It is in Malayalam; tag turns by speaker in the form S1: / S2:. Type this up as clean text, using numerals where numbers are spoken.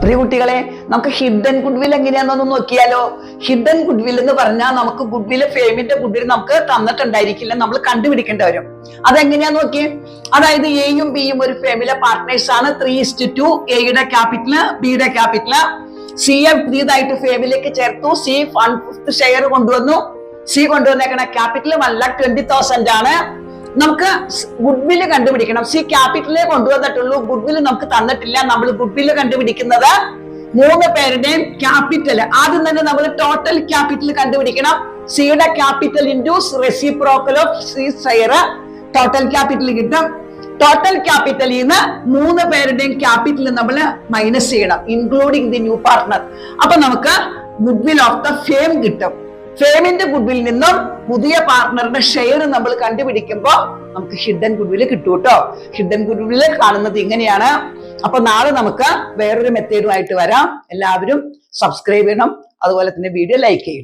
S1: പ്രിയ കുട്ടികളെ, നമുക്ക് ഹിഡൻ ഗുഡ്വിൽ എങ്ങനെയാണെന്നൊന്ന് നോക്കിയാലോ. ഹിഡൻ ഗുഡ്വിൽ എന്ന് പറഞ്ഞാൽ നമുക്ക് ഗുഡ്വില് ഫെയിമിന്റെ ഗുഡ്വിൽ നമുക്ക് തന്നിട്ടുണ്ടായിരിക്കില്ല, നമ്മൾ കണ്ടുപിടിക്കേണ്ടി വരും. അതെങ്ങനെയാ നോക്കി. അതായത് എയും ബിയും ഒരു ഫെയിമിലെ പാർട്ട്നേഴ്സ് ആണ്. 3:2 എയുടെ ക്യാപിറ്റല് ബിയുടെ ക്യാപിറ്റല്. സിയെ പുതിയതായിട്ട് ഫെയിമിലേക്ക് ചേർത്തു. സി 1/5 ഷെയർ കൊണ്ടുവന്നു. സി കൊണ്ടുവന്നേക്കണ ക്യാപിറ്റൽ 1,20,000 ആണ്. നമുക്ക് ഗുഡ്വില് കണ്ടുപിടിക്കണം. സി ക്യാപിറ്റലേ കൊണ്ടുവന്നിട്ടുള്ളൂ, ഗുഡ്വില് നമുക്ക് തന്നിട്ടില്ല. നമ്മൾ ഗുഡ്വില് കണ്ടുപിടിക്കുന്നത് 3 പേരുടെയും ക്യാപിറ്റൽ. ആദ്യം തന്നെ നമ്മൾ ടോട്ടൽ ക്യാപിറ്റൽ കണ്ടുപിടിക്കണം. സിയുടെ capital into reciprocal of C share, total capital കിട്ടും. ടോട്ടൽ ക്യാപിറ്റലിൽ നിന്ന് 3 പേരുടെയും ക്യാപിറ്റൽ നമ്മൾ മൈനസ് ചെയ്യണം, ഇൻക്ലൂഡിങ് ദി ന്യൂ പാർട്ട്ണർ. അപ്പൊ നമുക്ക് ഗുഡ്വിൽ ഓഫ് ദ ഫെയിം കിട്ടും. ഫെയിമിന്റെ ഗുഡ്വിൽ നിന്നും പുതിയ പാർട്ട്ണറുടെ ഷെയർ നമ്മൾ കണ്ടുപിടിക്കുമ്പോൾ നമുക്ക് ഹിഡൻ ഗുഡ്വിൽ കിട്ടും കേട്ടോ. ഹിഡൻ ഗുഡ്വിൽ കാണുന്നത് ഇങ്ങനെയാണ്. അപ്പൊ നാളെ നമുക്ക് വേറൊരു മെത്തേഡുമായിട്ട് വരാം. എല്ലാവരും സബ്സ്ക്രൈബ് ചെയ്യണം, അതുപോലെ തന്നെ വീഡിയോ ലൈക്ക് ചെയ്യണം.